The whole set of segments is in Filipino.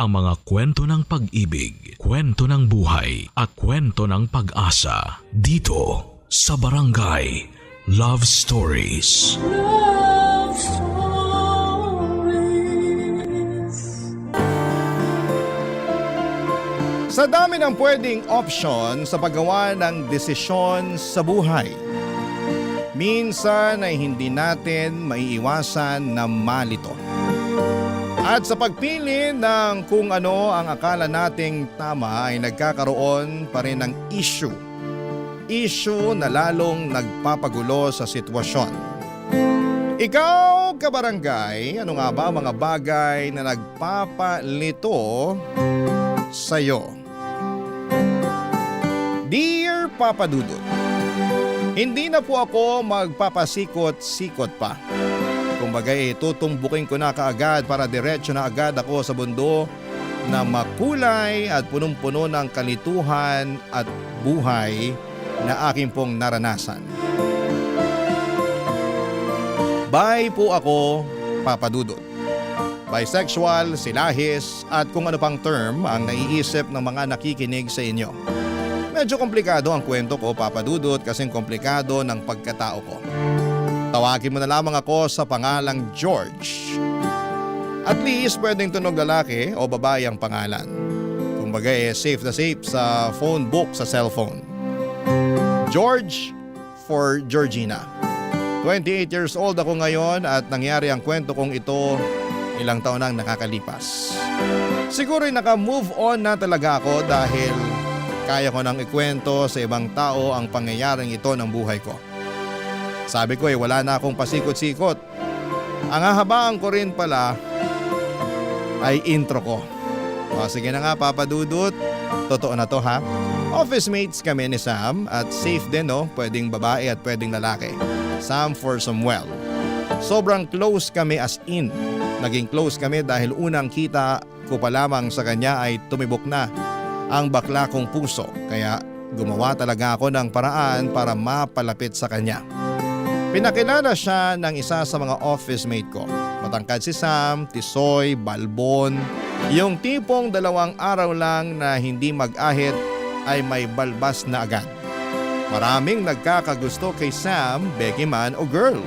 ang mga kwento ng pag-ibig, kwento ng buhay at kwento ng pag-asa dito sa Barangay Love Stories. Love Stories. Sa dami ng pwedeng option sa paggawa ng desisyon sa buhay, minsan ay hindi natin maiiwasan na malito. At sa pagpili ng kung ano ang akala nating tama ay nagkakaroon pa rin ng issue. Issue na lalong nagpapagulo sa sitwasyon. Ikaw, kabarangay, ano nga ba ang mga bagay na nagpapalito sa'yo? Dear Papa Dudut, hindi na po ako magpapasikot-sikot pa. Kumbaga tutumbukin ko na kaagad para diretso na agad ako sa mundo na makulay at punong-puno ng kalituhan at buhay na aking pong naranasan. Bi po ako, Papa Dudut. Bisexual, silahis at kung ano pang term ang naiisip ng mga nakikinig sa inyo. Medyo komplikado ang kwento ko, Papa Dudut, kasing komplikado ng pagkatao ko. Tawagin mo na lamang ako sa pangalang George. At least pwedeng tunog lalaki o babae ang pangalan. Kumbaga safe na safe sa phone book sa cellphone. George for Georgina. 28 years old ako ngayon at nangyari ang kwento kong ito ilang taon nang nakakalipas. Siguro naka-move on na talaga ako dahil kaya ko nang ikwento sa ibang tao ang pangyayaring ito ng buhay ko. Sabi ko wala na akong pasikot-sikot. Ang hahabaan ko rin pala ay intro ko. O sige na nga Papa Dudut, totoo na to ha. Office mates kami ni Sam at safe din no, pwedeng babae at pwedeng lalaki. Sam for Samuel. Sobrang close kami as in. Naging close kami dahil unang kita ko pa lamang sa kanya ay tumibok na ang bakla kong puso. Kaya gumawa talaga ako ng paraan para mapalapit sa kanya. Pinakilala siya ng isa sa mga office mate ko. Matangkad si Sam, tisoy, balbon. Yung tipong 2 araw lang na hindi mag-ahit ay may balbas na agad. Maraming nagkakagusto kay Sam, Becky man o girl.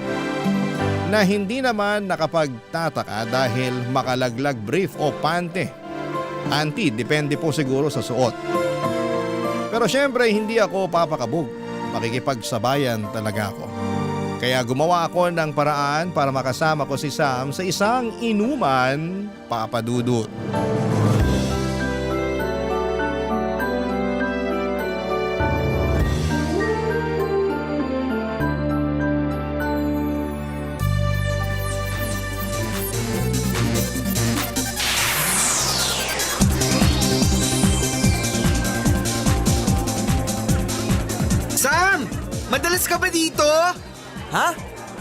Na hindi naman nakapagtataka dahil makalaglag brief o pante. Panty, depende po siguro sa suot. Pero syempre hindi ako papakabog. Makikipagsabayan talaga ako. Kaya gumawa ako ng paraan para makasama ko si Sam sa isang inuman, Papa Dudut. Sam! Madalas ka ba dito? Ha?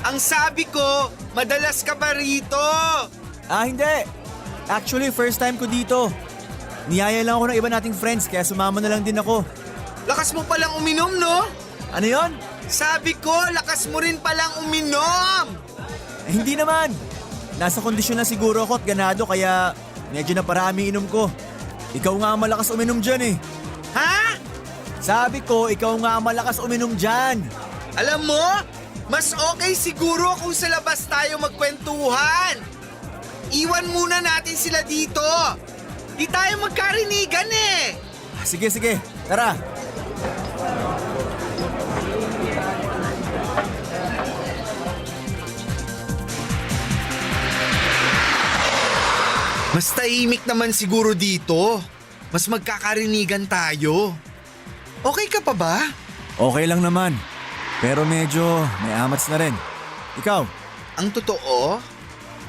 Ang sabi ko, madalas ka ba rito? Hindi. Actually, first time ko dito. Niyaya lang ako ng iba nating friends kaya sumama na lang din ako. Lakas mo palang uminom, no? Ano yon? Sabi ko, lakas mo rin palang uminom! Hindi naman. Nasa kondisyon na siguro ako at ganado kaya medyo naparami inom ko. Ikaw nga ang malakas uminom dyan eh. Ha? Sabi ko, ikaw nga ang malakas uminom dyan. Alam mo, mas okay siguro kung sa labas tayo magkwentuhan. Iwan muna natin sila dito. Di tayo magkarinigan eh. Sige, tara. Mas tahimik naman siguro dito. Mas magkakarinigan tayo. Okay ka pa ba? Okay lang naman. Pero medyo may amats na rin. Ikaw? Ang totoo,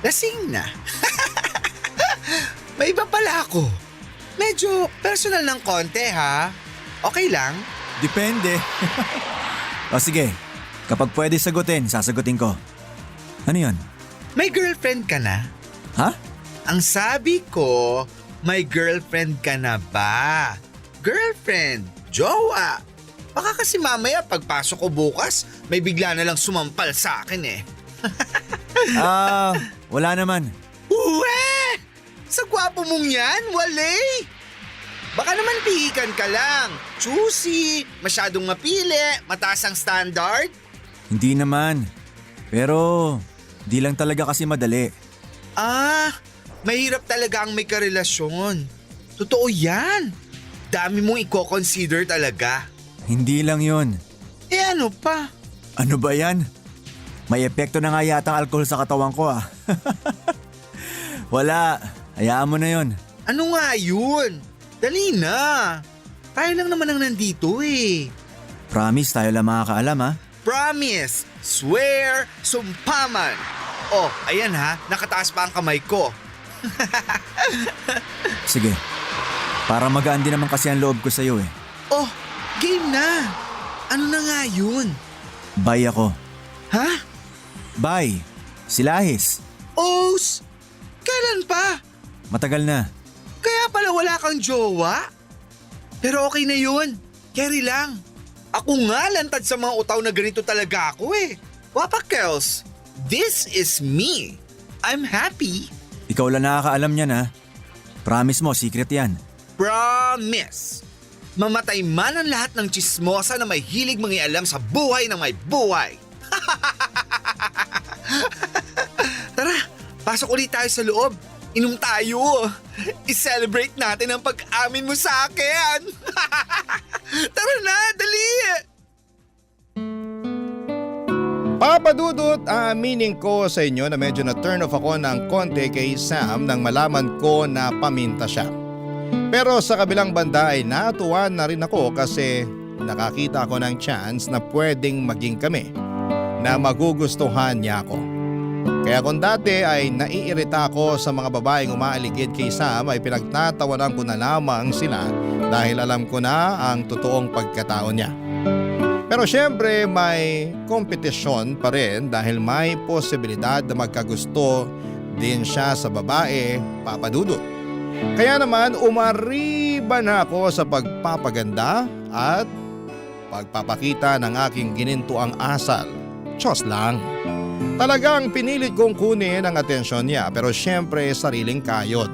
lasing na. May iba pala ako. Medyo personal ng konti ha. Okay lang? Depende. O sige, kapag pwede sagutin, sasagutin ko. Ano yun? May girlfriend ka na? Ha? Ang sabi ko, may girlfriend ka na ba? Girlfriend, jowa. Baka kasi mamaya pagpasok ko bukas, may bigla na lang sumampal sa akin eh. Wala naman. Uwe! Sa gwapo mong yan, wale! Baka naman pihikan ka lang. Choosy, masyadong mapili, mataas ang standard. Hindi naman. Pero di lang talaga kasi madali. Mahirap talaga ang may karelasyon. Totoo yan. Dami mong i-consider talaga. Hindi lang yon. Ano pa? Ano ba yan? May epekto na nga yata ang alcohol sa katawan ko ah. Wala, hayaan mo na yon. Ano nga yun? Dali na. Tayo lang naman ang nandito eh. Promise tayo lang makakaalam ha. Promise, swear, sumpaman. Oh, ayan ha, nakataas pa ang kamay ko. Sige, para magaan din naman kasi ang loob ko sa'yo eh. Oh, game na. Ano na nga yun? Bye ako. Ha? Bye. Silahis. Os, kailan pa? Matagal na. Kaya pala wala kang jowa? Pero okay na yun. Carry lang. Ako nga lantad sa mga utaw na ganito talaga ako eh. Wapa Kels, this is me. I'm happy. Ikaw lang nakakaalam niyan ha. Promise mo, secret yan. Promise. Mamatay man ang lahat ng chismosa na may hilig mangialam sa buhay ng may buhay. Tara, pasok ulit tayo sa loob. Inom tayo. I-celebrate natin ang pag-amin mo sa akin. Tara na, dali. Papa Dudut, aaminin ko sa inyo na medyo na-turn off ako ng konti kay Sam nang malaman ko na paminta siya. Pero sa kabilang banda ay natuwa na rin ako kasi nakakita ako ng chance na pwedeng maging kami, na magugustuhan niya ako. Kaya kung dati ay naiirita ako sa mga babaeng umaaligid kay Sam, ay pinagtatawanan ko na lamang sila dahil alam ko na ang totoong pagkatao niya. Pero syempre may kompetisyon pa rin dahil may posibilidad na magkagusto din siya sa babae, Papa Dudut. Kaya naman umariba na ako sa pagpapaganda at pagpapakita ng aking ginintuang asal. Diyos lang. Talagang pinilit kong kunin ang atensyon niya pero syempre sariling kayod.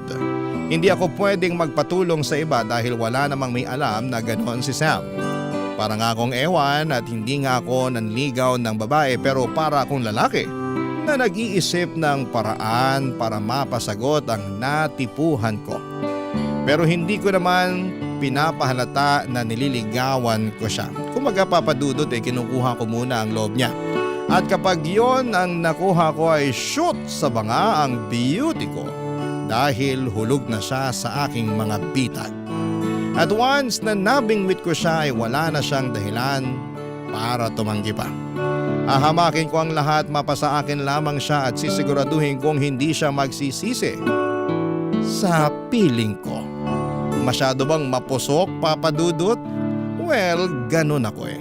Hindi ako pwedeng magpatulong sa iba dahil wala namang may alam na ganon si Sam. Para nga akong ewan at hindi nga ako nanligaw ng babae pero para akong lalaki na nag-iisip ng paraan para mapasagot ang natipuhan ko. Pero hindi ko naman pinapahalata na nililigawan ko siya. Kumaga Papa Dudut kinukuha ko muna ang loob niya. At kapag yon ang nakuha ko ay shoot sa banga ang beauty ko dahil hulog na siya sa aking mga bitag. At once na nabingwit ko siya ay wala na siyang dahilan para tumanggi pa. Ahamakin ko ang lahat, mapasa akin lamang siya at sisiguraduhin kong hindi siya magsisisi sa piling ko. Masyado bang mapusok, Papa Dudut? Well, ganun ako eh.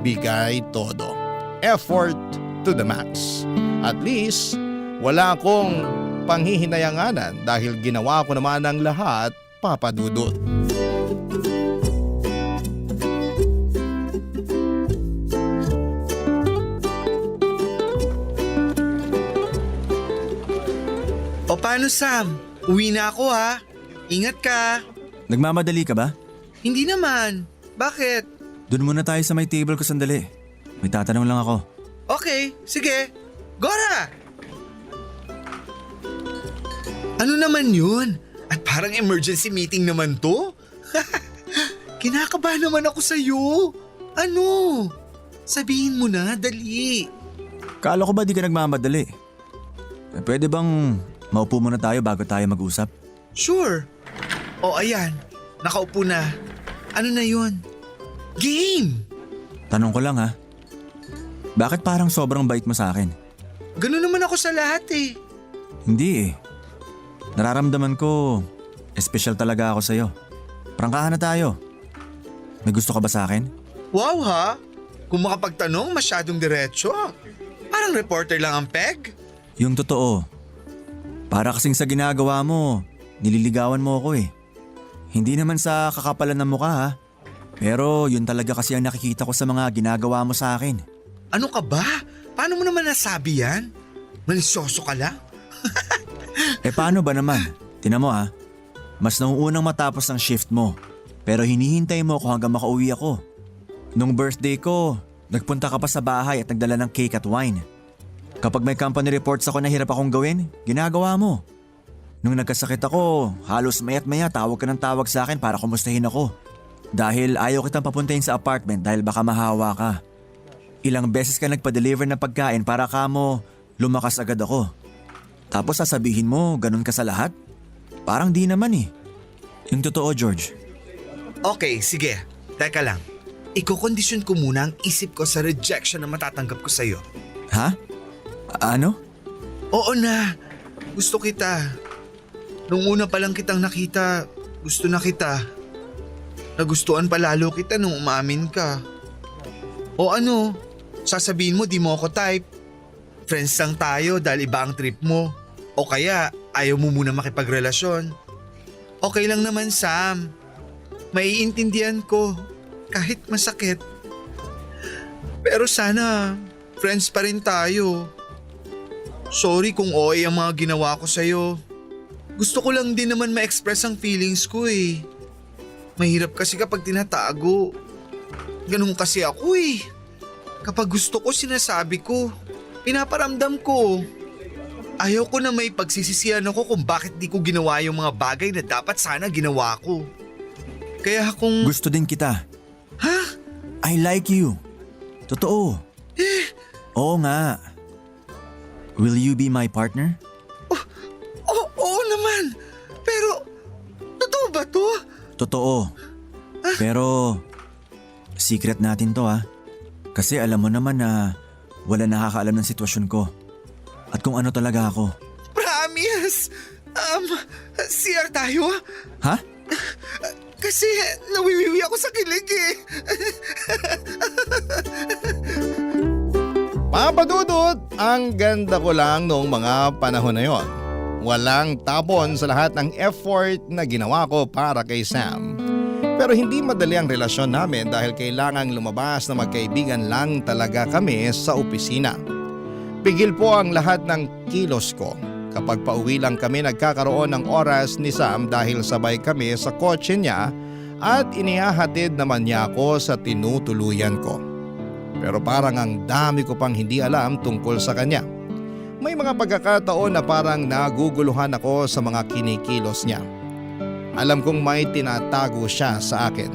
Bigay todo. Effort to the max. At least, wala akong panghihinayanganan dahil ginawa ko naman ang lahat, Papa Dudut. O paano Sam? Uwi na ako ha. Ingat ka. Nagmamadali ka ba? Hindi naman. Bakit? Doon muna tayo sa may table ko sandali. May tatanong lang ako. Okay, sige. Gora! Ano naman yun? At parang emergency meeting naman to? Kinakabahan naman ako sa'yo. Ano? Sabihin mo na, dali. Kala ko ba di ka nagmamadali? Pwede bang maupo muna tayo bago tayo mag-usap? Sure. O ayan, nakaupo na. Ano na yun? Game! Tanong ko lang ha. Bakit parang sobrang bait mo sa akin? Ganun naman ako sa lahat eh. Hindi eh. Nararamdaman ko, espesyal talaga ako sa'yo. Prangkahan na tayo. May gusto ka ba sa akin? Wow ha? Kung makapagtanong, masyadong diretso. Parang reporter lang ang peg. Yung totoo. Para kasing sa ginagawa mo, nililigawan mo ako eh. Hindi naman sa kakapalan ng mukha ha. Pero yun talaga kasi ang nakikita ko sa mga ginagawa mo sa akin. Ano ka ba? Paano mo naman nasabi yan? Malisyoso ka lang? Paano ba naman? Tinan mo mas nauunang matapos ang shift mo. Pero hinihintay mo ako hanggang makauwi ako. Nung birthday ko, nagpunta ka pa sa bahay at nagdala ng cake at wine. Kapag may company reports ako na hirap akong gawin, ginagawa mo. Nung nagkasakit ako, halos maya't maya tawag ka ng tawag sa akin para kumustahin ako. Dahil ayaw kitang papuntahin sa apartment dahil baka mahawa ka. Ilang beses ka nagpa-deliver ng pagkain para kamo lumakas agad ako. Tapos sasabihin mo, ganun ka sa lahat? Parang di naman eh. Yung totoo, George. Okay, sige. Teka lang. Iko-condition ko muna ang isip ko sa rejection na matatanggap ko sa'yo. Ha? Ano? Oo na. Gusto kita. Nung una pa lang kitang nakita, gusto na kita. Nagustuhan pa lalo kita nung umamin ka. O ano, sasabihin mo di mo ako type. Friends lang tayo dahil iba ang trip mo. O kaya ayaw mo muna makipagrelasyon. Okay lang naman, Sam. Maiintindihan ko kahit masakit. Pero sana friends pa rin tayo. Sorry kung OA ang mga ginawa ko sa'yo. Gusto ko lang din naman ma-express ang feelings ko eh. Mahirap kasi kapag tinatago. Ganun kasi ako eh. Kapag gusto ko sinasabi ko, pinaparamdam ko. Ayaw ko na may pagsisisihan ako kung bakit di ko ginawa yung mga bagay na dapat sana ginawa ko. Kaya kung… Gusto din kita. Ha? I like you. Totoo. Oo nga. Will you be my partner? Oo naman. Pero, totoo ba to? Totoo. Pero, secret natin to Kasi alam mo naman na wala nakakaalam ng sitwasyon ko. At kung ano talaga ako. Promise! CR tayo? Ha? Kasi nawiwiwi ako sa kilig eh. Papa Dudut, ang ganda ko lang noong mga panahon na yon. Walang tapon sa lahat ng effort na ginawa ko para kay Sam. Pero hindi madali ang relasyon namin dahil kailangang lumabas na magkaibigan lang talaga kami sa opisina. Pigil po ang lahat ng kilos ko. Kapag pauwi lang kami nagkakaroon ng oras ni Sam dahil sabay kami sa kotse niya at inihahatid naman niya ako sa tinutuluyan ko. Pero parang ang dami ko pang hindi alam tungkol sa kanya. May mga pagkakataon na parang naguguluhan ako sa mga kinikilos niya. Alam kong may tinatago siya sa akin.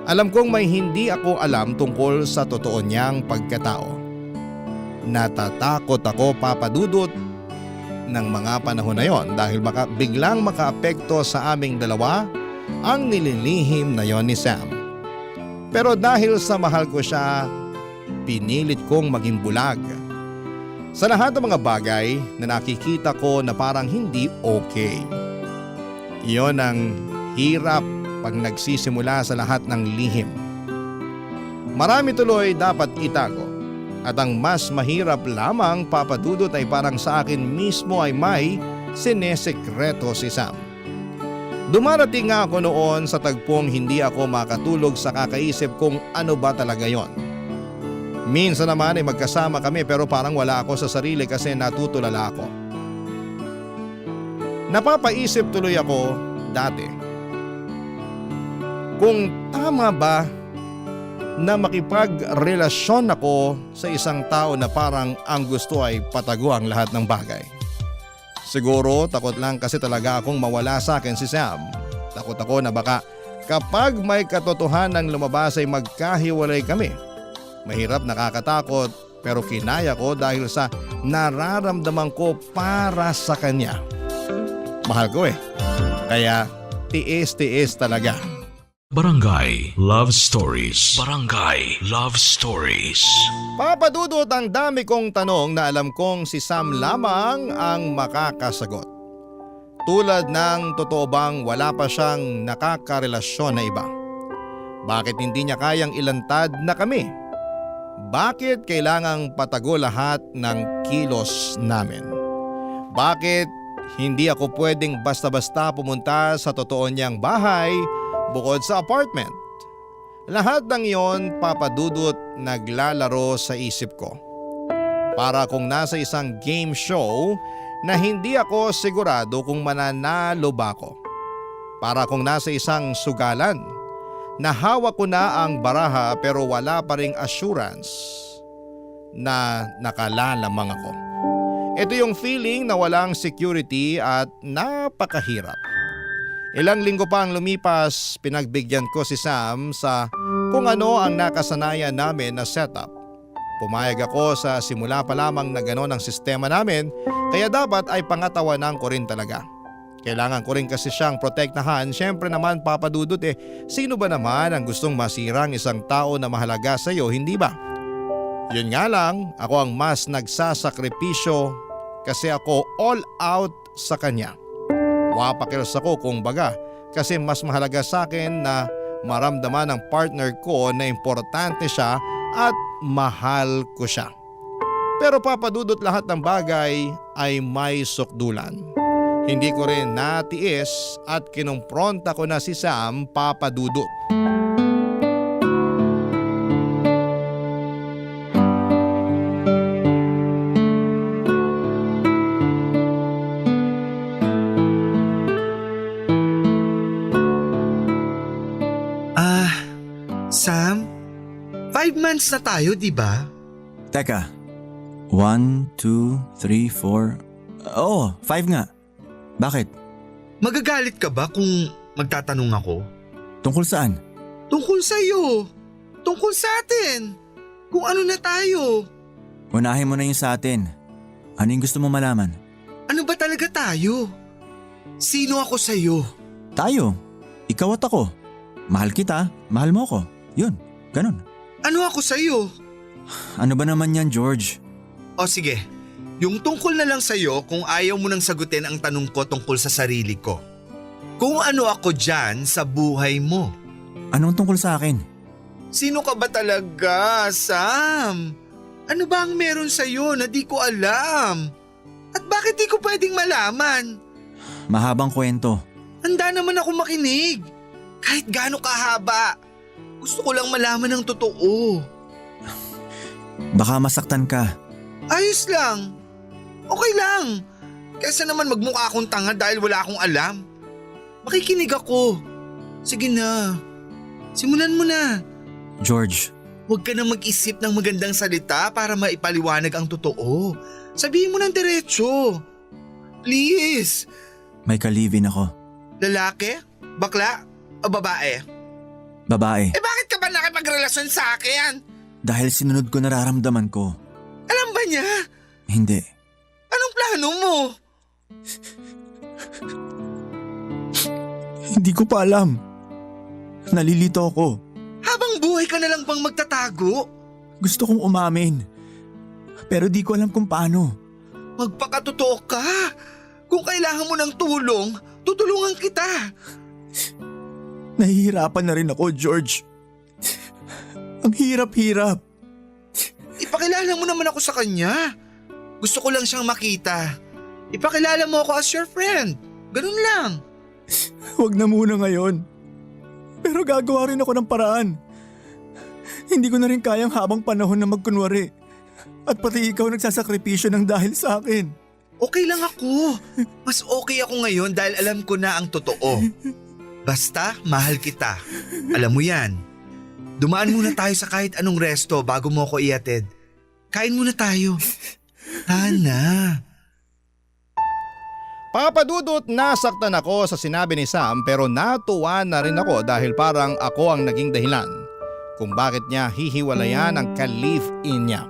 Alam kong may hindi ako alam tungkol sa totoo niyang pagkatao. Natatakot ako, Papa Dudut, ng mga panahon na yon dahil baka biglang makaapekto sa aming dalawa ang nililihim na yon ni Sam. Pero dahil sa mahal ko siya, pinilit kong maging bulag. Sa lahat ng mga bagay na nakikita ko na parang hindi okay. Iyon ang hirap pag nagsisimula sa lahat ng lihim. Marami tuloy dapat itago. At ang mas mahirap lamang, Papa Dudut, ay parang sa akin mismo ay may sinesekreto si Sam. Dumarating nga ako noon sa tagpong hindi ako makatulog sa kakaisip kung ano ba talaga yon. Minsan naman ay magkasama kami pero parang wala ako sa sarili kasi natutulala ako. Napapaisip tuloy ako dati kung tama ba na makipagrelasyon ako sa isang tao na parang ang gusto ay patago ang lahat ng bagay. Siguro takot lang kasi talaga akong mawala sa akin si Sam. Takot ako na baka kapag may katotohanan lumabas ay magkahiwalay kami. Mahirap, nakakatakot pero kinaya ko dahil sa nararamdaman ko para sa kanya. Mahal ko kaya tiis-tiis talaga. Barangay Love Stories. Barangay Love Stories. Papa Dudut, ang dami kong tanong na alam kong si Sam lamang ang makakasagot. Tulad ng totoo bang wala pa siyang nakakarelasyon na iba? Bakit hindi niya kayang ilantad na kami? Bakit kailangang patago lahat ng kilos namin? Bakit hindi ako pwedeng basta-basta pumunta sa totoo niyang bahay bukod sa apartment? Lahat ng iyon, Papa Dudut, naglalaro sa isip ko. Para kung nasa isang game show na hindi ako sigurado kung mananalo ba ako. Para kung nasa isang sugalan na hawak ko na ang baraha pero wala pa ring assurance na nakalalamang ako. Ito yung feeling na walang security at napakahirap. Ilang linggo pa ang lumipas, pinagbigyan ko si Sam sa kung ano ang nakasanayan namin na setup. Pumayag ako sa simula pa lamang na gano'n ang sistema namin, kaya dapat ay pangatawanan ko rin talaga. Kailangan ko rin kasi siyang protektahan. Siyempre naman papadudot sino ba naman ang gustong masirang isang tao na mahalaga sa iyo, hindi ba? Yun nga lang, ako ang mas nagsasakripisyo kasi ako all out sa kanya. Wapakils ako kung baga kasi mas mahalaga sa akin na maramdaman ng partner ko na importante siya at mahal ko siya. Pero papadudot lahat ng bagay ay may sukdulan. Hindi ko rin natiis at kinumpronta ko na si Sam, papadudot. Sam, 5 months na tayo, di ba? Teka, 1, 2, 3, 4… Oo, 5 nga. Bakit? Magagalit ka ba kung magtatanong ako? Tungkol saan? Tungkol sa'yo. Tungkol sa atin. Kung ano na tayo. Unahin mo na yung sa atin. Ano yung gusto mo malaman? Ano ba talaga tayo? Sino ako sa'yo? Tayo. Ikaw at ako. Mahal kita, mahal mo ako. Yun, ganun. Ano ako sa'yo? Ano ba naman yan, George? O sige, yung tungkol na lang sa'yo kung ayaw mo nang sagutin ang tanong ko tungkol sa sarili ko. Kung ano ako dyan sa buhay mo. Anong tungkol sa akin? Sino ka ba talaga, Sam? Ano ba ang meron sa'yo na di ko alam? At bakit di ko pwedeng malaman? Mahabang kwento. Handa naman ako makinig. Kahit gaano kahaba. Gusto ko lang malaman ng totoo. Baka masaktan ka. Ayos lang. Okay lang. Kaysa naman magmukha akong tanga dahil wala akong alam. Makikinig ako. Sige na. Simulan mo na. George. Huwag ka na mag-isip ng magandang salita para maipaliwanag ang totoo. Sabihin mo ng diretso. Please. May kalivin ako. Lalaki? Bakla? O babae? Babae. Bakit ka ba nakipagrelasyon sa akin? Dahil sinunod ko nararamdaman ko. Alam ba niya? Hindi. Anong plano mo? Hindi ko pa alam. Nalilito ako. Habang buhay ka na lang bang magtatago? Gusto kong umamin. Pero di ko alam kung paano. Magpakatotoo ka. Kung kailangan mo ng tulong, tutulungan kita. Nahihirapan na rin ako, George. Ang hirap-hirap. Ipakilala mo naman ako sa kanya. Gusto ko lang siyang makita. Ipakilala mo ako as your friend. Ganun lang. Huwag na muna ngayon. Pero gagawa rin ako ng paraan. Hindi ko na rin kayang habang panahon na magkunwari. At pati ikaw nagsasakripisyo ng dahil sa akin. Okay lang ako. Mas okay ako ngayon dahil alam ko na ang totoo. Basta mahal kita. Alam mo yan. Dumaan muna tayo sa kahit anong resto bago mo ako iatid. Kain muna tayo. Hana. Papadudot, nasaktan ako sa sinabi ni Sam pero natuwa na rin ako dahil parang ako ang naging dahilan kung bakit niya hihiwalayan ang ka-live-in niya.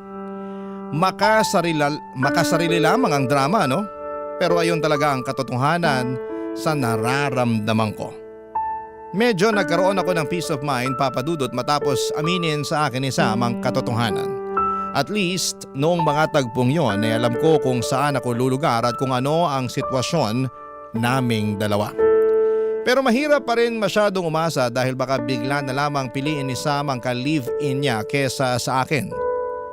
Makasarili lamang ang drama, no? Pero ayon talaga ang katotohanan sa nararamdaman ko. Medyo nagkaroon ako ng peace of mind, papadudot, matapos aminin sa akin ni Sam ang katotohanan. At least noong mga tagpong yon ay alam ko kung saan ako lulugar at kung ano ang sitwasyon naming dalawa. Pero mahirap pa rin masyadong umasa dahil baka bigla na lamang piliin ni Sam ang ka-live-in niya kesa sa akin.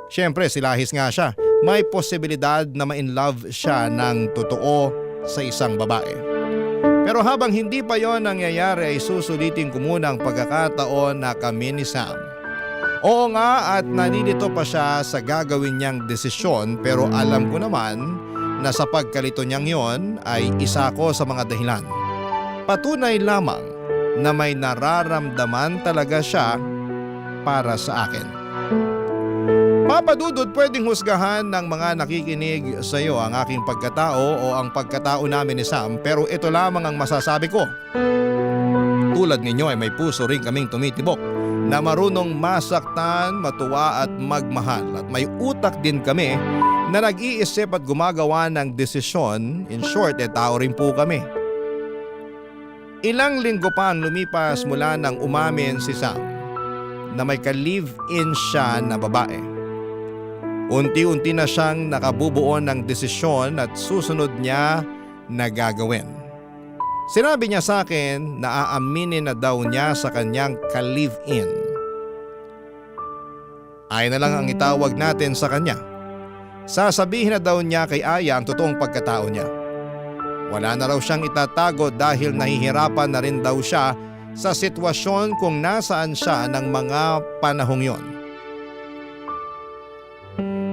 Siyempre silahis nga siya, may posibilidad na ma-inlove siya ng totoo sa isang babae. Pero habang hindi pa yon nangyayari ay susulitin ko muna ang pagkakataon na kami ni Sam. Oo nga at nalilito pa siya sa gagawin niyang desisyon pero alam ko naman na sa pagkalito niyang yon ay isa ko sa mga dahilan. Patunay lamang na may nararamdaman talaga siya para sa akin. Papa Dudut, pwedeng husgahan ng mga nakikinig sa iyo ang aking pagkatao o ang pagkatao namin ni Sam, pero ito lamang ang masasabi ko. Tulad ninyo ay may puso rin kaming tumitibok na marunong masaktan, matuwa at magmahal, at may utak din kami na nag-iisip at gumagawa ng desisyon. In short, tao rin po kami. Ilang linggo pa ang lumipas mula nang umamin si Sam na may ka-live-in siya na babae. Unti-unti na siyang nakabubuo ng desisyon at susunod niya na gagawin. Sinabi niya sa akin na aaminin na daw niya sa kanyang ka-live-in. Ay na lang ang itawag natin sa kanya. Sasabihin na daw niya kay Aya ang totoong pagkatao niya. Wala na raw siyang itatago dahil nahihirapan na rin daw siya sa sitwasyon kung nasaan siya ng mga panahong yon.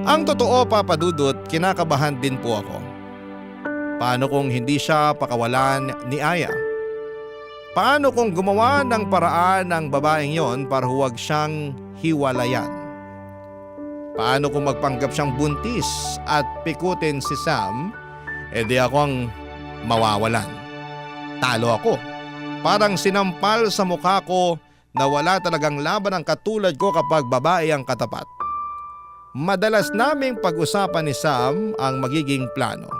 Ang totoo, Papa Dudut, kinakabahan din po ako. Paano kung hindi siya pakawalan ni Aya? Paano kung gumawa ng paraan ng babaeng yon para huwag siyang hiwalayan? Paano kung magpanggap siyang buntis at pikutin si Sam, di ako ang mawawalan? Talo ako. Parang sinampal sa mukha ko na wala talagang laban ang katulad ko kapag babae ang katapat. Madalas naming pag-usapan ni Sam ang magiging plano.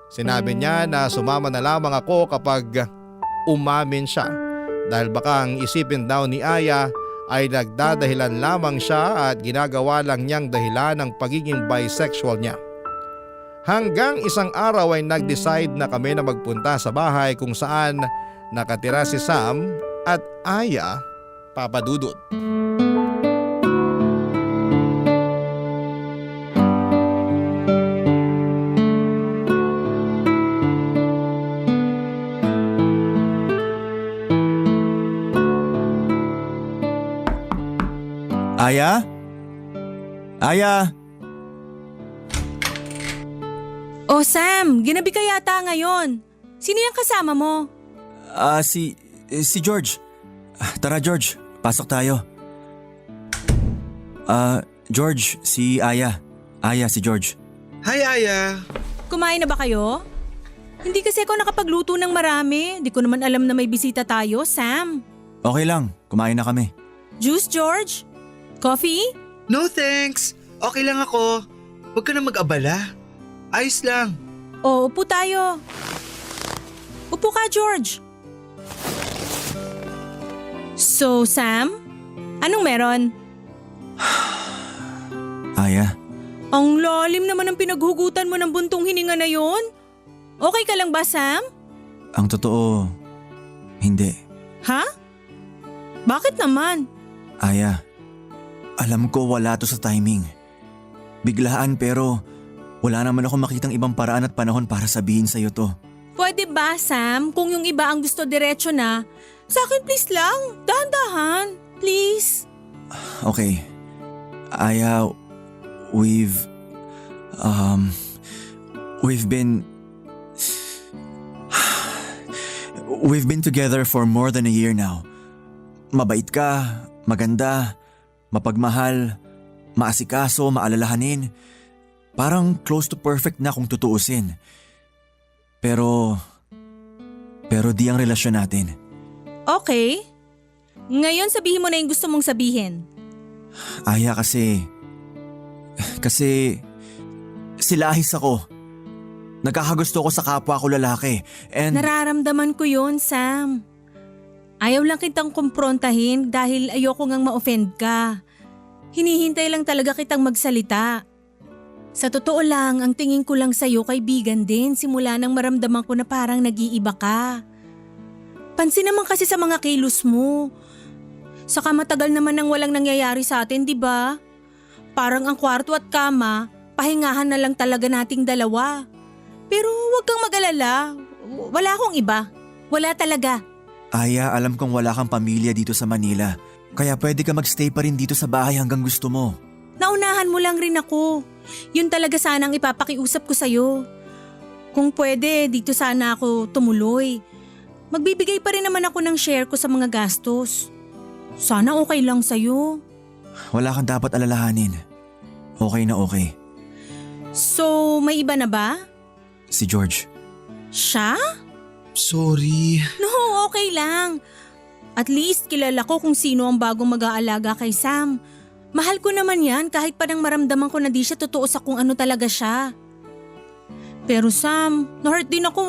Sinabi niya na sumama na lamang ako kapag umamin siya dahil baka ang isipin daw ni Aya ay nagdadahilan lamang siya at ginagawa lang niyang dahilan ng pagiging bisexual niya. Hanggang isang araw ay nag-decide na kami na magpunta sa bahay kung saan nakatira si Sam at Aya, Papa Dudut. Aya? Aya? Oh Sam, ginabi ka yata ngayon. Sino yung kasama mo? Si George. Tara George, pasok tayo. George, si Aya. Aya, si George. Hi, Aya. Kumain na ba kayo? Hindi kasi ako nakapagluto ng marami. Di ko naman alam na may bisita tayo, Sam. Okay lang, kumain na kami. Juice, George? Coffee? No thanks. Okay lang ako. Huwag ka na mag-abala. Ayos lang. O, upo tayo. Upo ka, George. So, Sam? Anong meron? Aya, Ang lalim naman ang pinaghugutan mo ng buntong hininga na yon. Okay ka lang ba, Sam? ang totoo, hindi. Ha? Bakit naman? Aya, alam ko wala to sa timing. Biglaan pero wala naman ako makitang ibang paraan at panahon para sabihin sa'yo to. Pwede ba, Sam? Kung yung iba ang gusto diretso na, sa akin please lang, dahan-dahan, please. Okay. Aya, we've been together for more than a year now. Mabait ka, maganda, mapagmahal, maasikaso, maalalahanin. Parang close to perfect na kung tutuusin. Pero di ang relasyon natin. Okay. Ngayon sabihin mo na yung gusto mong sabihin. Aya, kasi silahis ako. Nagkakagusto ko sa kapwa ko lalaki. And Nararamdaman ko yun, Sam. Ayaw lang kitang kumprontahin dahil ayoko ngang ma-offend ka. Hinihintay lang talaga kitang magsalita. Sa totoo lang, ang tingin ko lang sa'yo kaibigan din simula nang maramdaman ko na parang nag-iiba ka. Pansin naman kasi sa mga kilos mo. Saka matagal naman nang walang nangyayari sa atin, di ba? Parang ang kwarto at kama, pahingahan na lang talaga nating dalawa. Pero huwag kang mag-alala. Wala akong iba. Wala talaga. Aya, alam kong wala kang pamilya dito sa Manila. Kaya pwede ka magstay pa rin dito sa bahay hanggang gusto mo. Naunahan mo lang rin ako. Yun talaga sana ang ipapakiusap ko sa'yo. Kung pwede, dito sana ako tumuloy. Magbibigay pa rin naman ako ng share ko sa mga gastos. Sana okay lang sa'yo. Wala kang dapat alalahanin. Okay na okay. So, may iba na ba? Si George. Siya? Sorry. No, okay lang. At least kilala ko kung sino ang bagong mag-aalaga kay Sam. Mahal ko naman yan kahit parang maramdaman ko na di siya totoo sa kung ano talaga siya. Pero Sam, na-hurt din ako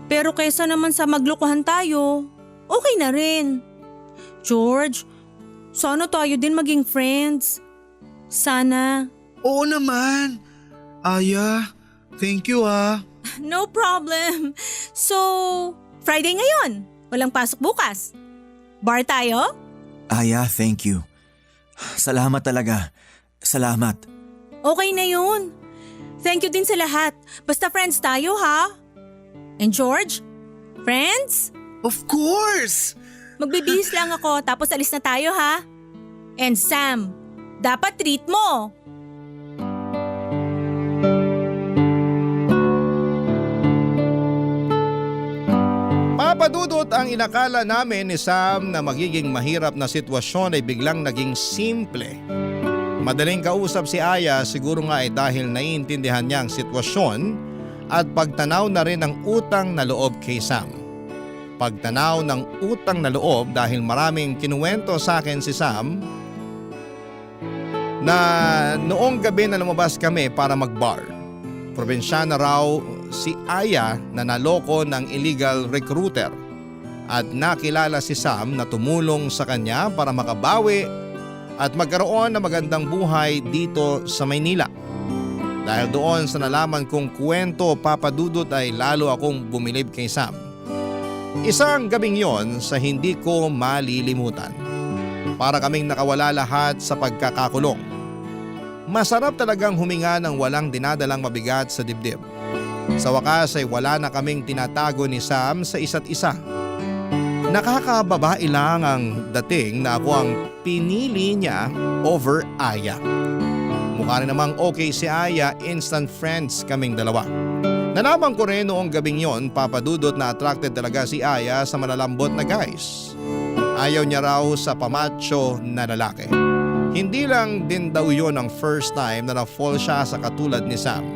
Pero kaysa naman sa maglokohan tayo, okay na rin. George, sana tayo din maging friends. Sana. Oo naman. Aya, thank you No problem. So, Friday ngayon. Walang pasok bukas. Bar tayo? Aya, thank you. Salamat talaga. Salamat. Okay na yun. Thank you din sa lahat. Basta friends tayo ha? And George? Friends? Of course! Magbibihis lang ako tapos alis na tayo ha? And Sam, dapat treat mo. Papadudot, ang inakala namin ni Sam na magiging mahirap na sitwasyon ay biglang naging simple. Madaling kausap si Aya, siguro nga ay dahil naiintindihan niya ang sitwasyon at pagtanaw na rin ng utang na loob kay Sam. Pagtanaw ng utang na loob dahil maraming kinuwento sa akin si Sam na noong gabi na lumabas kami para mag-bar. Probinsyana raw si Aya na naloko ng illegal recruiter at nakilala si Sam na tumulong sa kanya para makabawi at magkaroon ng magandang buhay dito sa Maynila. Dahil doon sa nalaman kong kwento, Papadudot, ay lalo akong bumilib kay Sam. Isang gabing yon sa hindi ko malilimutan. Para kaming nakawala lahat sa pagkakakulong. Masarap talagang huminga ng walang dinadalang mabigat sa dibdib. Sa wakas ay wala na kaming tinatago ni Sam sa isa't isa. Nakakababae lang ang dating na ako ang pinili niya over Aya. Mukha rin namang okay si Aya, instant friends kaming dalawa. Nalaman ko rin noong gabing yon, Papadudot, na attracted talaga si Aya sa malalambot na guys. Ayaw niya raw sa pamacho na lalaki. Hindi lang din daw yon ang first time na na-fall siya sa katulad ni Sam.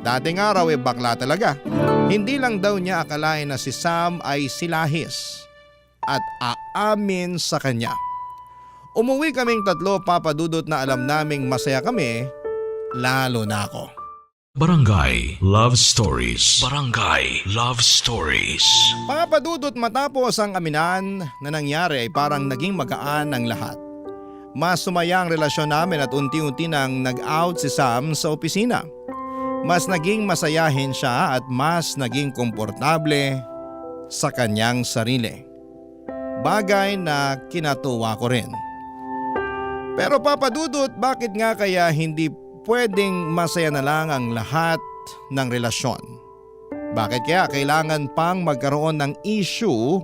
Dati nga raw bakla talaga. Hindi lang daw niya akalain na si Sam ay silahis at aamin sa kanya. Umuwi kaming tatlo, Papadudot, na alam naming masaya kami, lalo na ako. Barangay Love Stories. Barangay Love Stories. Papadudot, matapos ang aminan na nangyari ay parang naging magaan ang lahat. Mas sumaya ang relasyon namin at unti-unti nang nag-out si Sam sa opisina. Mas naging masayahin siya at mas naging komportable sa kanyang sarili. Bagay na kinatuwa ko rin. Pero Papadudot, bakit nga kaya hindi pwedeng masaya na lang ang lahat ng relasyon? Bakit kaya kailangan pang magkaroon ng issue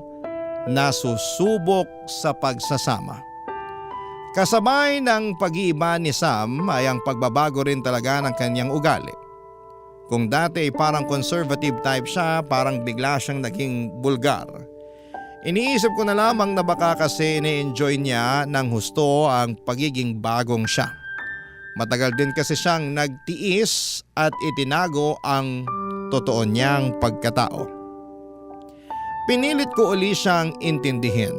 na susubok sa pagsasama? Kasabay ng pag-iiba ni Sam ay ang pagbabago rin talaga ng kanyang ugali. Kung dati ay parang conservative type siya, parang bigla siyang naging bulgar. Iniisip ko na lamang na baka kasi na-enjoy niya ng husto ang pagiging bagong siya. Matagal din kasi siyang nagtiis at itinago ang totoo niyang pagkatao. Pinilit ko uli siyang intindihin.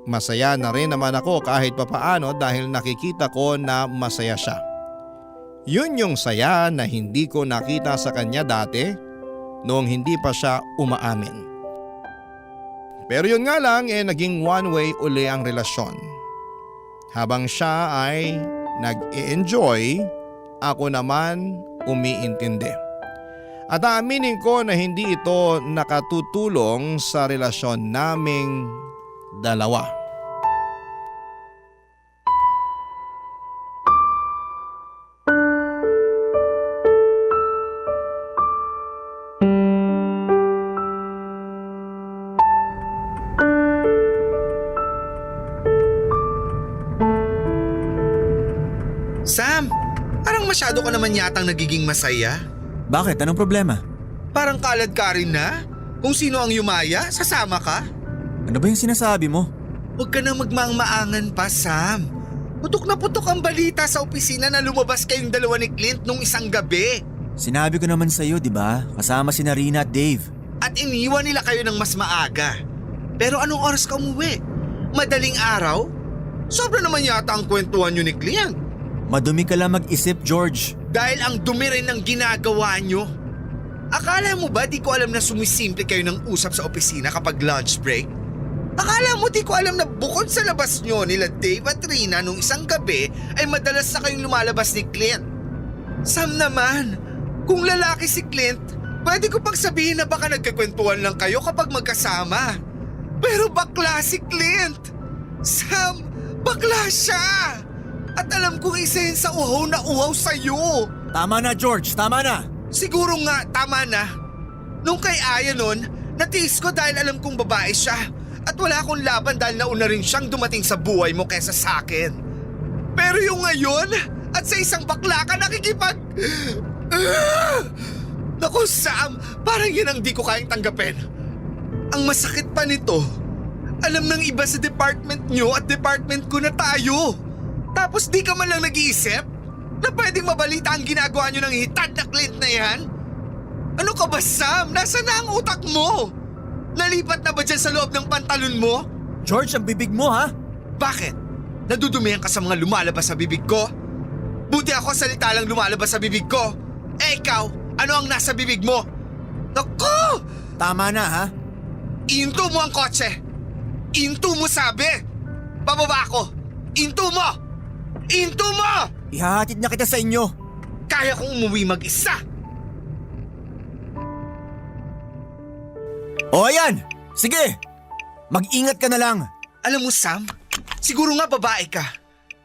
Masaya na rin naman ako kahit papaano dahil nakikita ko na masaya siya. Yun yung saya na hindi ko nakita sa kanya dati noong hindi pa siya umaamin. Pero yun nga lang naging one way uli ang relasyon. Habang siya ay nag-e-enjoy, ako naman umiintindi. At aaminin ko na hindi ito nakatutulong sa relasyon naming dalawa. Sam, parang masyado ka naman yatang nagiging masaya. Bakit? Anong problema? Parang kalad ka rin na? Kung sino ang yumaya, sasama ka? Ano ba yung sinasabi mo? Huwag ka na magmaang-maangan pa, Sam. Putok na putok ang balita sa opisina na lumabas kayong dalawa ni Clint nung isang gabi. Sinabi ko naman sa'yo, di ba? Kasama si Rina at Dave. At iniwan nila kayo ng mas maaga. Pero anong oras ka umuwi? Madaling araw? Sobra naman yata ang kwentuhan nyo ni Clint. Madumi ka lang mag-isip, George. Dahil ang dumi rin ng ginagawa nyo. Akala mo ba di ko alam na sumisimple kayo ng usap sa opisina kapag lunch break? Akala mo di ko alam na bukod sa labas nyo nila Dave at Rina nung isang gabi ay madalas na kayong lumalabas ni Clint? Sam naman, kung lalaki si Clint, pwede ko pang sabihin na baka nagkakwentuhan lang kayo kapag magkasama. Pero bakla si Clint! Sam, bakla siya! At alam kong isa yun sa uhaw na uhaw sa'yo. Tama na, George. Tama na. Siguro nga, tama na. Nung kay Aya nun, natiis ko dahil alam kong babae siya. At wala akong laban dahil nauna rin siyang dumating sa buhay mo kesa sa akin. Pero yung ngayon, at sa isang bakla ka nakikipag... Naku Sam, parang yan ang di ko kayang tanggapin. Ang masakit pa nito, alam ng iba sa department nyo at department ko na tayo. Tapos di ka man lang nag-iisip na pwedeng mabalita ang ginagawa nyo ng hitad na Clint na yan? Ano ka ba Sam? Nasaan na ang utak mo? Nalipat na ba dyan sa loob ng pantalon mo? George, ang bibig mo, ha? Bakit? Nadudumihan ka sa mga lumalabas sa bibig ko? Buti ako salita lang lumalabas sa bibig ko. Eh ikaw, ano ang nasa bibig mo? Naku! Tama na, ha? Into mo ang kotse! Into mo sabi! Bababa ako! Into mo! Into mo! Ihahatid na kita sa inyo. Kaya kong umuwi mag-isa! O ayan! Sige! Mag-ingat ka na lang. Alam mo Sam, siguro nga babae ka.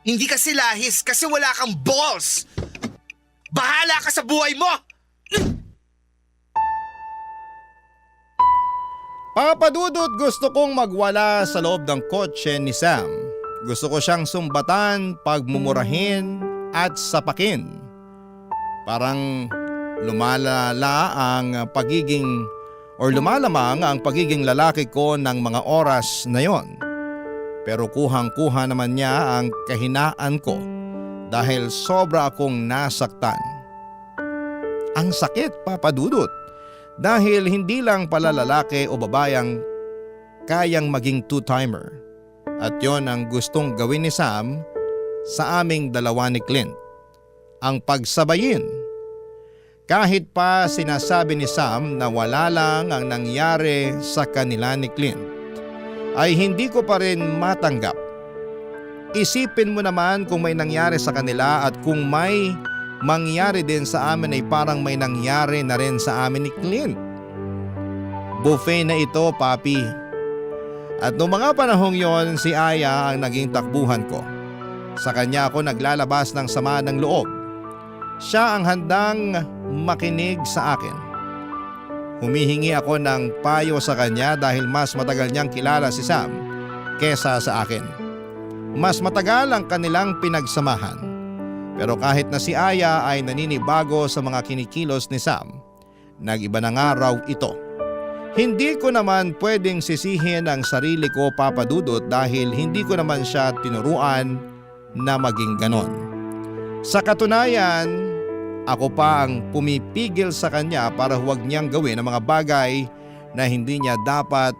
Hindi ka silahis kasi wala kang balls! Bahala ka sa buhay mo! Papadudot, gusto kong magwala sa loob ng kotse ni Sam. Gusto ko siyang sumbatan, pagmumurahin at sapakin. Parang lumalamang ang pagiging lalaki ko ng mga oras na yon. Pero kuhang-kuha naman niya ang kahinaan ko dahil sobra akong nasaktan. Ang sakit, Papadudot, dahil hindi lang pala lalaki o babayang kayang maging two-timer. At yon ang gustong gawin ni Sam sa aming dalawa ni Clint. Ang pagsabayin. Kahit pa sinasabi ni Sam na wala lang ang nangyari sa kanila ni Clint, ay hindi ko pa rin matanggap. Isipin mo naman kung may nangyari sa kanila at kung may mangyari din sa amin ay parang may nangyari na rin sa amin ni Clint. Buffet na ito, papi. At noong mga panahong yon, si Aya ang naging takbuhan ko. Sa kanya ako naglalabas ng sama ng loob. Siya ang handang makinig sa akin. Humihingi ako ng payo sa kanya dahil mas matagal niyang kilala si Sam kesa sa akin. Mas matagal ang kanilang pinagsamahan. Pero kahit na si Aya ay naninibago sa mga kinikilos ni Sam, nag-iba na nga raw ito. Hindi ko naman pwedeng sisihin ang sarili ko, Papadudot, dahil hindi ko naman siya tinuruan na maging ganon. Sa katunayan, ako pa ang pumipigil sa kanya para huwag niyang gawin ang mga bagay na hindi niya dapat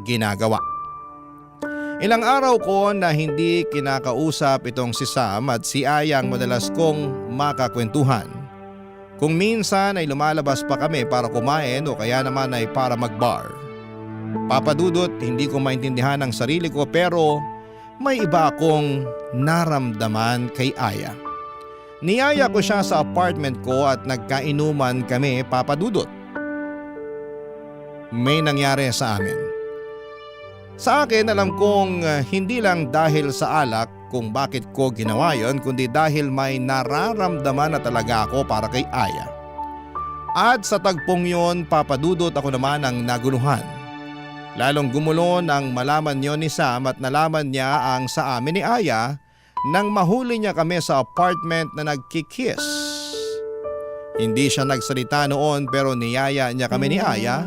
ginagawa. Ilang araw ko na hindi kinakausap itong si Sam at si Aya ang madalas kong makakwentuhan. Kung minsan ay lumalabas pa kami para kumain o kaya naman ay para magbar. Papadudot, hindi ko maintindihan ang sarili ko pero may iba akong naramdaman kay Aya. Niyaya ko siya sa apartment ko at nagkainuman kami, Papadudot. May nangyari sa amin. Sa akin alam kong hindi lang dahil sa alak kung bakit ko ginawa yon, kundi dahil may nararamdaman na talaga ako para kay Aya. At sa tagpong yon, Papadudot, ako naman ang naguluhan. Lalong gumulo nang malaman yon ni Sam at nalaman niya ang sa amin ni Aya nang mahuli niya kami sa apartment na nagkikiss. Hindi siya nagsalita noon pero niyaya niya kami ni Aya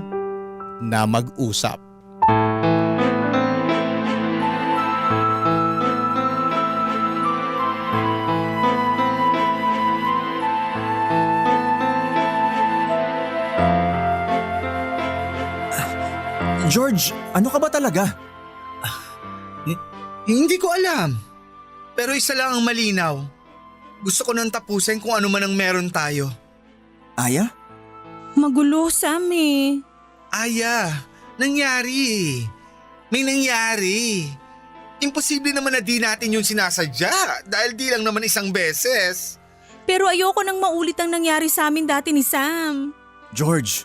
na mag-usap. George, ano ka ba talaga? Hindi ko alam. Pero isa lang ang malinaw. Gusto ko nang tapusin kung ano man ang meron tayo. Aya? Magulo, Sam eh. Aya, nangyari. May nangyari. Imposible naman na di natin yung sinasadya dahil di lang naman isang beses. Pero ayoko nang maulit ang nangyari sa amin dati ni Sam. George,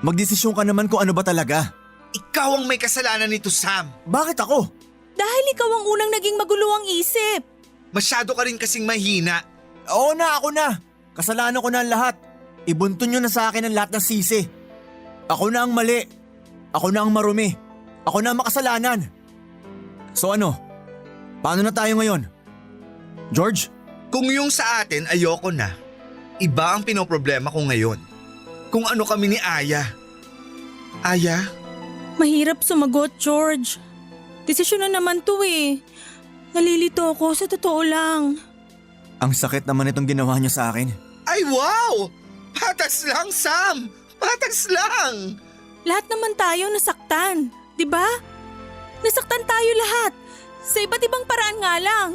magdesisyon ka naman kung ano ba talaga. Ikaw ang may kasalanan nito, Sam. Bakit ako? Dahil ikaw ang unang naging magulo ang isip. Masyado ka rin kasing mahina. Oo na, ako na. Kasalanan ko na ang lahat. Ibuntun nyo na sa akin ang lahat ng sisi. Ako na ang mali. Ako na ang marumi. Ako na ang makasalanan. So ano? Paano na tayo ngayon? George? Kung yung sa atin ayoko na, iba ang pinoproblema ko ngayon. Kung ano kami ni Aya. Aya? Mahirap sumagot, George. Desisyon na naman to eh. Nalilito ako sa totoo lang. Ang sakit naman itong ginawa nyo sa akin. Ay wow! Patas lang, Sam! Patas lang! Lahat naman tayo nasaktan, di ba? Nasaktan tayo lahat. Sa iba't ibang paraan nga lang.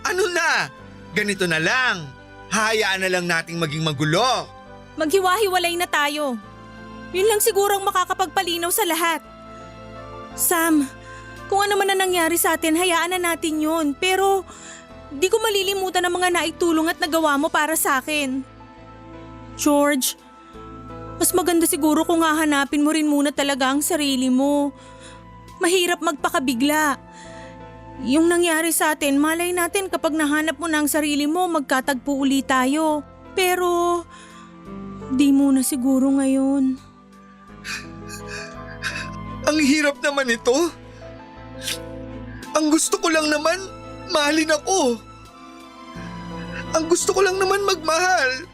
Ano na? Ganito na lang. Hayaan na lang nating maging magulo. Maghiwa-hiwalay na tayo. Yun lang siguro ang makakapagpalinaw sa lahat. Sam, kung ano man na nangyari sa atin, hayaan na natin yun. Pero di ko malilimutan ang mga naitulong at nagawa mo para sa akin. George, mas maganda siguro kung hahanapin mo rin muna talaga ang sarili mo. Mahirap magpakabigla. Yung nangyari sa atin, malay natin kapag nahanap mo na ang sarili mo, magkatagpo uli tayo. Pero di muna siguro ngayon. Ang hirap naman ito. Ang gusto ko lang naman, mahalin ako. Ang gusto ko lang naman magmahal.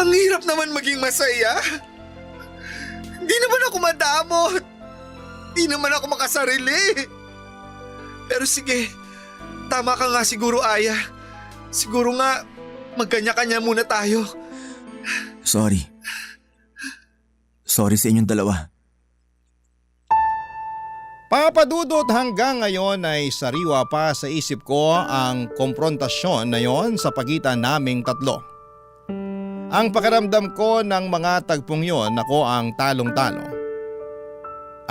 Ang hirap naman maging masaya. Di naman ako madamot. Di naman ako makasarili. Pero sige, tama ka nga siguro, Aya. Siguro nga, magkanya-kanya muna tayo. Sorry. Sorry sa inyong dalawa. Papadudot, hanggang ngayon ay sariwa pa sa isip ko ang komprontasyon na yon sa pagitan naming tatlo. Ang pakiramdam ko ng mga tagpong yon, ako ang talong-talo.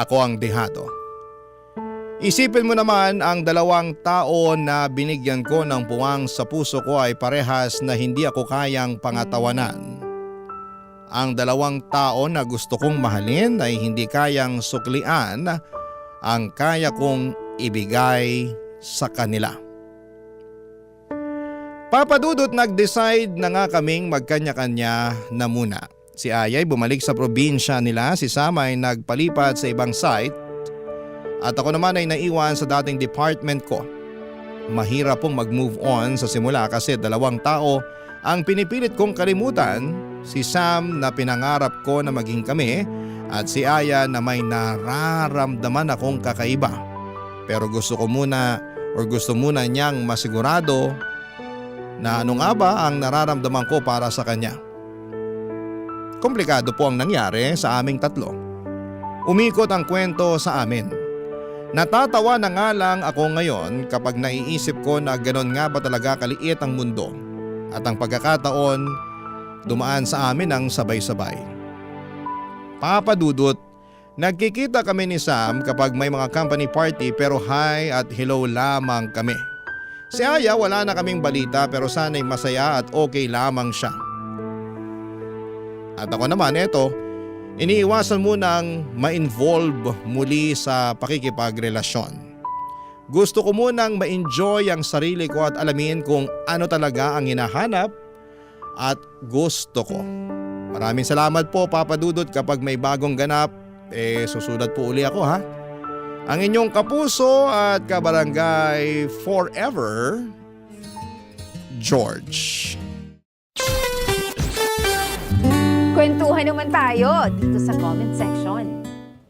Ako ang dehado. Isipin mo naman, ang dalawang tao na binigyan ko ng puwang sa puso ko ay parehas na hindi ako kayang pangatawanan. Ang dalawang tao na gusto kong mahalin ay hindi kayang suklian ang kaya kong ibigay sa kanila. Papadudot, nag-decide na nga kaming magkanya-kanya na muna. Si Aya ay bumalik sa probinsya nila, si Sam ay nagpalipat sa ibang site at ako naman ay naiwan sa dating department ko. Mahirap pong mag-move on sa simula kasi dalawang tao ang pinipilit kong kalimutan, si Sam na pinangarap ko na maging kami at si Aya na may nararamdaman akong kakaiba. Pero gusto muna niyang masigurado na ano nga ba ang nararamdaman ko para sa kanya. Komplikado po ang nangyari sa aming tatlo. Umikot ang kwento sa amin. Natatawa na nga lang ako ngayon kapag naiisip ko na ganon nga ba talaga kaliit ang mundo at ang pagkakataon dumaan sa amin ng sabay-sabay. Papadudot, nagkikita kami ni Sam kapag may mga company party pero hi at hello lamang kami. Si Aya wala na kaming balita pero sana'y masaya at okay lamang siya. At ako naman eto, iniiwasan munang ma-involve muli sa pakikipagrelasyon. Gusto ko munang ma-enjoy ang sarili ko at alamin kung ano talaga ang hinahanap at gusto ko. Maraming salamat po, Papa Dudut, kapag may bagong ganap, susulat po uli ako, ha? Ang inyong kapuso at kabarangay forever, George. Magkwentuhan naman tayo dito sa comment section.